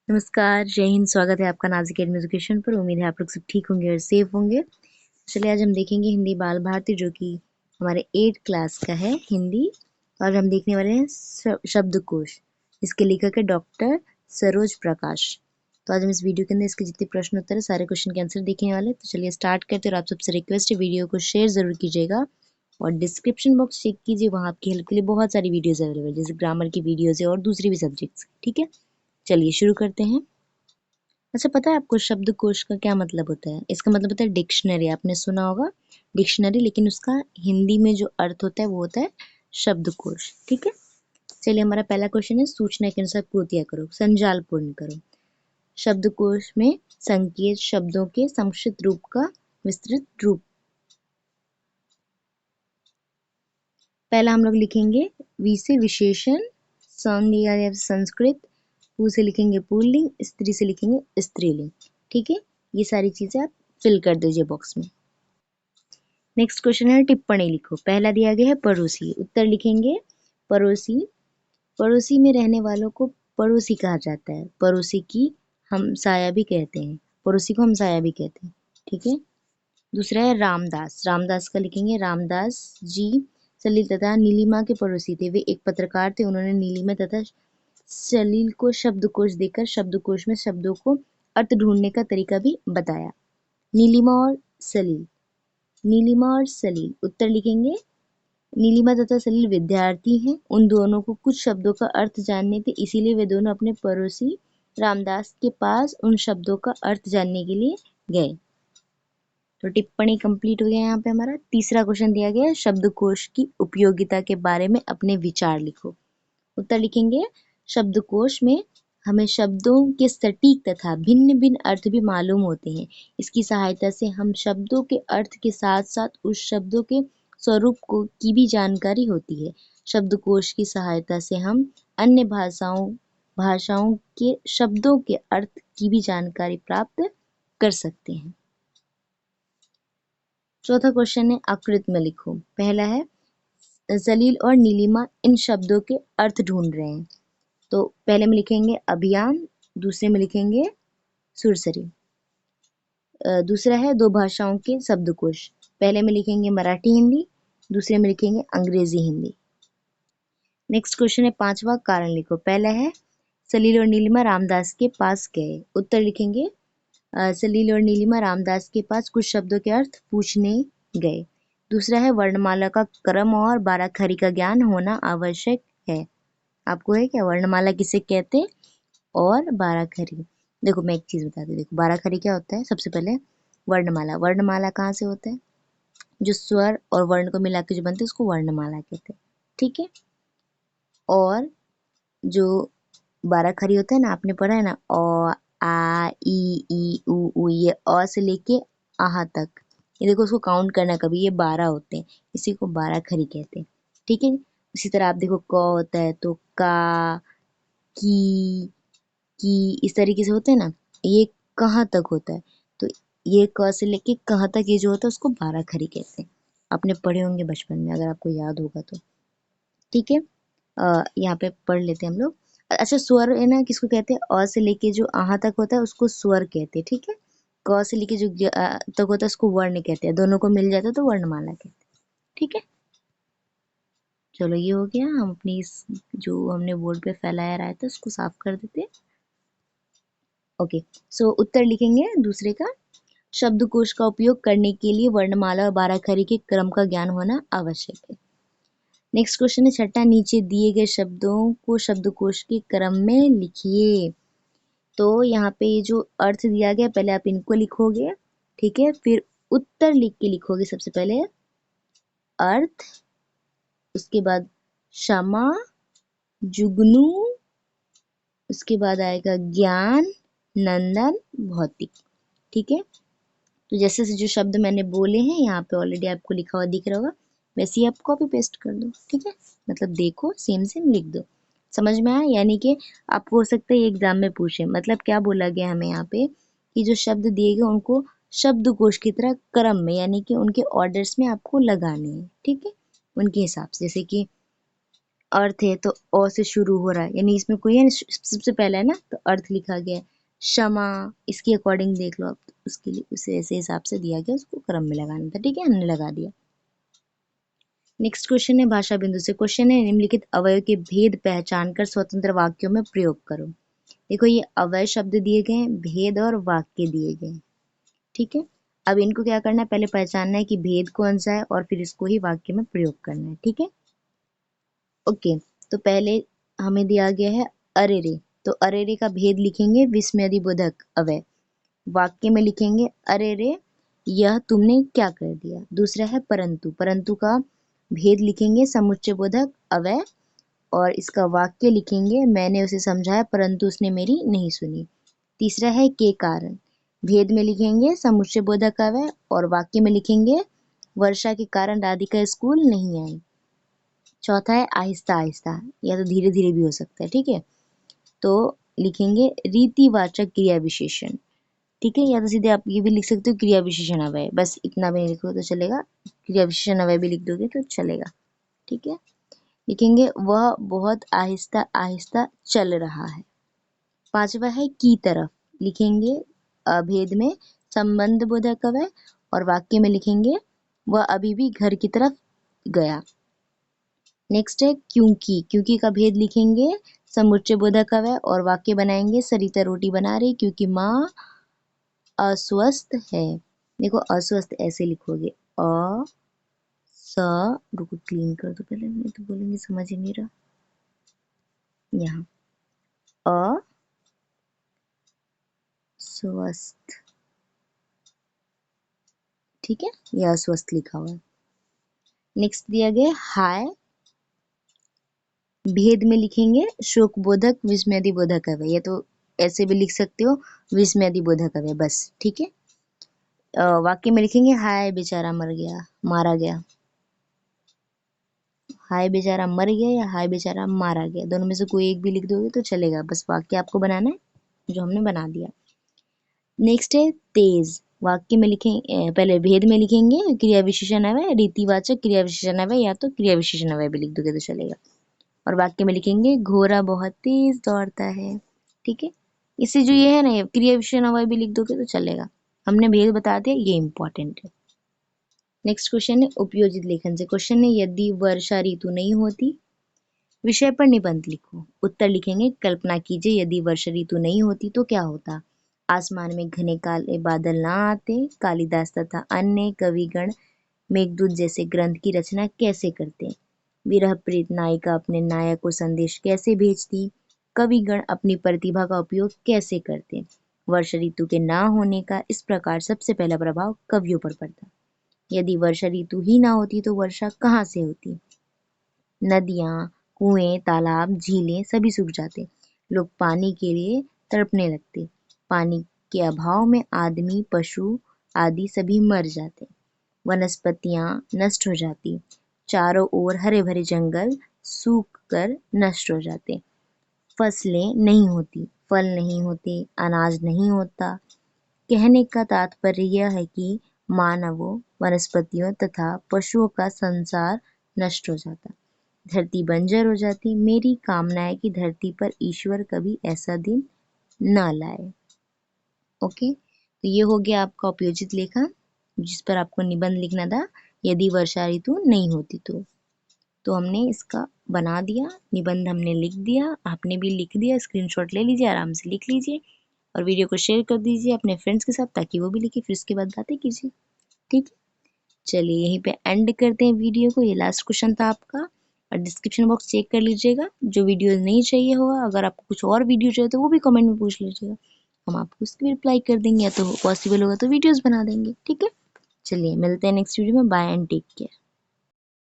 नमस्कार, जय हिंद। स्वागत है आपका नाज़ अकेडमी एजुकेशन पर। उम्मीद है आप लोग सब ठीक होंगे और सेफ होंगे। चलिए आज हम देखेंगे हिंदी बाल भारती, जो कि हमारे 8th क्लास का है हिंदी। और हम देखने वाले हैं शब्दकोश, इसके लेखक है डॉक्टर सरोज प्रकाश। तो आज हम इस वीडियो के अंदर इसके जितने प्रश्न उत्तर है सारे क्वेश्चन के आंसर देखने वाले हैं। तो चलिए स्टार्ट करते हैं। और आप सबसे रिक्वेस्ट है, वीडियो को शेयर ज़रूर कीजिएगा और डिस्क्रिप्शन बॉक्स चेक कीजिए, वहाँ आपकी हेल्प के लिए बहुत सारी वीडियोज़ अवेलेबल है, जैसे ग्रामर की वीडियोज़ है और दूसरी भी सब्जेक्ट्स। ठीक है, चलिए शुरू करते हैं। अच्छा, पता है आपको शब्दकोश का क्या मतलब होता है? इसका मतलब होता है डिक्शनरी। आपने सुना होगा डिक्शनरी, लेकिन उसका हिंदी में जो अर्थ होता है वो होता है शब्दकोश। ठीक है, चलिए हमारा पहला क्वेश्चन है, सूचना के अनुसार पूर्तियाँ करो, संजाल पूर्ण करो। शब्दकोश में संकेत शब्दों के संक्षिप्त रूप का विस्तृत रूप। पहला हम लोग लिखेंगे वी से विशेषण, सं लिया है संस्कृत, पू से लिखेंगे पुल्लिंग, स्त्री से लिखेंगे स्त्रीलिंग। ठीक है, ये सारी चीजें आप फिल कर दीजिए बॉक्स में। नेक्स्ट क्वेश्चन है, टिप्पणी लिखो। पहला दिया गया है पड़ोसी, उत्तर लिखेंगे पड़ोसी। पड़ोसी में रहने वालों को पड़ोसी कहा जाता है। पड़ोसी की हमसाया भी कहते हैं, पड़ोसी को हमसाया भी कहते हैं। ठीक है, दूसरा है रामदास। रामदास का लिखेंगे रामदास जी सलील तथा नीलिमा के पड़ोसी थे। वे एक पत्रकार थे। उन्होंने नीलिमा तथा सलील को शब्दकोश देकर शब्दकोश में शब्दों को अर्थ ढूंढने का तरीका भी बताया। नीलिमा और सलील, नीलिमा और सलील, उत्तर लिखेंगे नीलिमा तथा सलील विद्यार्थी हैं। उन दोनों को कुछ शब्दों का अर्थ जानने थे, इसीलिए वे दोनों अपने पड़ोसी रामदास के पास उन शब्दों का अर्थ जानने के लिए गए। तो टिप्पणी कंप्लीट हो गया। यहाँ पे हमारा तीसरा क्वेश्चन दिया गया है, शब्दकोश की उपयोगिता के बारे में अपने विचार लिखो। उत्तर लिखेंगे शब्दकोश में हमें शब्दों के सटीक तथा भिन्न भिन्न अर्थ भी मालूम होते हैं। इसकी सहायता से हम शब्दों के अर्थ के साथ साथ उस शब्दों के स्वरूप को की भी जानकारी होती है। शब्दकोश की सहायता से हम अन्य भाषाओं के शब्दों के अर्थ की भी जानकारी प्राप्त कर सकते हैं। चौथा क्वेश्चन है, आकृति में लिखो। पहला है सलील और नीलिमा इन शब्दों के अर्थ ढूंढ रहे हैं। तो पहले में लिखेंगे अभियान, दूसरे में लिखेंगे सुरसरी। दूसरा है दो भाषाओं के शब्दकोश। पहले में लिखेंगे मराठी हिंदी, दूसरे में लिखेंगे अंग्रेजी हिंदी। नेक्स्ट क्वेश्चन है, पांचवा कारण लिखो। पहला है सलील और नीलिमा रामदास के पास गए। उत्तर लिखेंगे सलील और नीलिमा रामदास के पास कुछ शब्दों के अर्थ पूछने गए। दूसरा है वर्णमाला का क्रम और बाराखरी का ज्ञान होना आवश्यक है। आपको है क्या वर्णमाला किसे कहते हैं और बाराखरी? देखो मैं एक चीज बताती हूँ। देखो बाराखरी क्या होता है, सबसे पहले वर्णमाला। वर्णमाला कहाँ से होता है? जो स्वर और वर्ण को मिला के जो बनते हैं उसको वर्णमाला कहते हैं। ठीक है, और जो बाराखरी होता है ना, आपने पढ़ा है ना, अ आ ई उ ये अ से लेके आहा तक, ये देखो उसको काउंट करना कभी, ये 12 होते हैं, इसी को बाराखरी कहते हैं। ठीक है, उसी तरह आप देखो क होता है तो का, की, इस तरीके से होते हैं ना, ये कहाँ तक होता है, तो ये क से लेके कहाँ तक ये जो होता है उसको बाराखरी कहते हैं। आपने पढ़े होंगे बचपन में, अगर आपको याद होगा तो। ठीक है, यहाँ पे पढ़ लेते हैं हम लोग। अच्छा, स्वर है ना, किसको कहते हैं? अ से लेके जो आहा तक होता है उसको स्वर कहते हैं। ठीक है, क से लेके जो तक होता है उसको वर्ण कहते हैं। दोनों को मिल जाता है तो वर्णमाला कहते हैं। ठीक है, चलो ये हो गया। हम अपनी इस जो हमने बोर्ड पे फैलाया रहा था उसको साफ कर देते हैं। ओके, सो उत्तर लिखेंगे दूसरे का, शब्दकोश का उपयोग करने के लिए वर्णमाला और बाराखरी के क्रम का ज्ञान होना आवश्यक है। नेक्स्ट क्वेश्चन है छठा, नीचे दिए गए शब्दों को शब्दकोश के क्रम में लिखिए। तो यहाँ पे ये जो अर्थ दिया गया, पहले आप इनको लिखोगे। ठीक है, फिर उत्तर लिख के लिखोगे। सबसे पहले अर्थ, उसके बाद क्षमा, जुगनू, उसके बाद आएगा ज्ञान, नंदन, भौतिक। ठीक है, तो जैसे से जो शब्द मैंने बोले हैं यहाँ पे ऑलरेडी आपको लिखा हुआ दिख रहा होगा, वैसे ही आप कॉपी पेस्ट कर दो। ठीक है, मतलब देखो सेम सेम लिख दो। समझ में आया? यानी कि आपको हो सकता है एग्जाम में पूछे, मतलब क्या बोला गया हमें यहाँ पे कि जो शब्द दिए गए उनको शब्दकोश की तरह क्रम में, यानी कि उनके ऑर्डर्स में आपको लगाने हैं। ठीक है, उनके हिसाब से, जैसे कि अर्थ है तो अ से शुरू हो रहा है, यानी इसमें कोई है ना, सबसे पहला है ना, तो अर्थ लिखा गया है। क्षमा, इसकी अकॉर्डिंग देख लो आप, तो उसके लिए उसे ऐसे हिसाब से दिया गया, उसको क्रम में लगाना था, ठीक है, हमने लगा दिया। नेक्स्ट क्वेश्चन है भाषा बिंदु से। क्वेश्चन है निम्नलिखित अवयव के भेद पहचान कर स्वतंत्र वाक्यों में प्रयोग करो। देखो ये अवयव शब्द दिए गए हैं, भेद और वाक्य दिए गए हैं, ठीक है। अब इनको क्या करना है, पहले पहचानना है कि भेद कौन सा है और फिर इसको ही वाक्य में प्रयोग करना है, ठीक है। ओके, तो पहले हमें दिया गया है अरे रे, तो अरे रे का भेद लिखेंगे विस्मयादिबोधक अवयव। वाक्य में लिखेंगे अरे रे यह तुमने क्या कर दिया। दूसरा है परंतु, परंतु का भेद लिखेंगे समुच्चय बोधक अवयव, और इसका वाक्य लिखेंगे मैंने उसे समझाया परंतु उसने मेरी नहीं सुनी। तीसरा है के कारण, भेद में लिखेंगे समुच्चय बोधक अवयव और वाक्य में लिखेंगे वर्षा के कारण राधिका स्कूल नहीं आई। चौथा है आहिस्ता आहिस्ता, या तो धीरे धीरे भी हो सकता है, ठीक है। तो लिखेंगे रीतिवाचक क्रिया विशेषण, ठीक है, या तो सीधे आप ये भी लिख सकते हो क्रिया विशेषण अवयव, बस इतना भी नहीं लिखो तो चलेगा, क्रिया विशेषण अवयव भी लिख दोगे तो चलेगा, ठीक है। लिखेंगे वह बहुत आहिस्ता आहिस्ता चल रहा है। पांचवा है की तरफ, लिखेंगे भेद में संबंध बोधक अवयव और वाक्य में लिखेंगे वह अभी भी घर की तरफ गया। नेक्स्ट है क्योंकि, क्योंकि का भेद लिखेंगे समुच्चय बोधक अवयव और वाक्य बनाएंगे सरिता रोटी बना रही क्योंकि माँ अस्वस्थ है। देखो अस्वस्थ ऐसे लिखोगे अ स, रुको क्लीन कर दो पहले, नहीं तो बोलेंगे समझ ही नहीं रहा। यहाँ अस्वस्थ, ठीक है, यह अस्वस्थ लिखा हुआ है। नेक्स्ट दिया गया हाय, भेद में लिखेंगे शोक बोधक विस्मयादि बोधक अवयव, ये तो ऐसे भी लिख सकते हो विस्मयादि बोधक अवयव बस, ठीक है। वाक्य में लिखेंगे हाय बेचारा मर गया, मारा गया। हाय बेचारा मर गया या हाय बेचारा मारा गया, दोनों में से कोई एक भी लिख दोगे तो चलेगा, बस वाक्य आपको बनाना है जो हमने बना दिया। नेक्स्ट है तेज, वाक्य में लिखें पहले भेद में लिखेंगे क्रिया विशेषण अवयव रीतिवाचक क्रिया विशेषण अवयव, या तो क्रिया विशेषण अवयव भी लिख दोगे तो चलेगा। और वाक्य में लिखेंगे घोड़ा बहुत तेज दौड़ता है, ठीक है। इससे जो ये है ना क्रिया विशेषण अवयव भी लिख दोगे तो चलेगा, हमने भेद बता दिया, ये इंपॉर्टेंट है। नेक्स्ट क्वेश्चन है उपयोजित लेखन से। क्वेश्चन है यदि वर्षा ऋतु नहीं होती, विषय पर निबंध लिखो। उत्तर लिखेंगे कल्पना कीजिए यदि वर्षा ऋतु नहीं होती तो क्या होता। आसमान में घने काले बादल ना आते, कालिदास तथा अन्य कविगण मेघदूत जैसे ग्रंथ की रचना कैसे करते, विरह प्रीत नायिका अपने नायक को संदेश कैसे भेजती, कविगण अपनी प्रतिभा का उपयोग कैसे करते। वर्षा ऋतु के ना होने का इस प्रकार सबसे पहला प्रभाव कवियों पर पड़ता। यदि वर्षा ऋतु ही ना होती तो वर्षा कहाँ से होती। नदियाँ, कुएं, तालाब, झीलें सभी सूख जाते। लोग पानी के लिए तड़पने लगते। पानी के अभाव में आदमी, पशु आदि सभी मर जाते। वनस्पतियाँ नष्ट हो जाती। चारों ओर हरे भरे जंगल सूख कर नष्ट हो जाते। फसलें नहीं होती, फल नहीं होते, अनाज नहीं होता। कहने का तात्पर्य यह है कि मानवों, वनस्पतियों तथा पशुओं का संसार नष्ट हो जाता, धरती बंजर हो जाती। मेरी कामना है कि धरती पर ईश्वर कभी ऐसा दिन न लाए। ओके, तो ये हो गया आपका उपयोजित लेखन, जिस पर आपको निबंध लिखना था यदि वर्षा ऋतु नहीं होती तो हमने इसका बना दिया, निबंध हमने लिख दिया, आपने भी लिख दिया, स्क्रीनशॉट ले लीजिए, आराम से लिख लीजिए और वीडियो को शेयर कर दीजिए अपने फ्रेंड्स के साथ ताकि वो भी लिखे, फिर उसके बाद बातें कीजिए, ठीक है। चलिए यहीं पे एंड करते हैं वीडियो को, ये लास्ट क्वेश्चन था आपका, और डिस्क्रिप्शन बॉक्स चेक कर लीजिएगा, जो वीडियो नहीं चाहिए होगा, अगर आपको कुछ और वीडियो चाहिए तो वो भी कमेंट में पूछ लीजिएगा, हम आपको उसकी भी रिप्लाई कर देंगे, या तो पॉसिबल होगा तो वीडियोस बना देंगे, ठीक है। चलिए मिलते हैं नेक्स्ट वीडियो में, बाय एंड टेक केयर।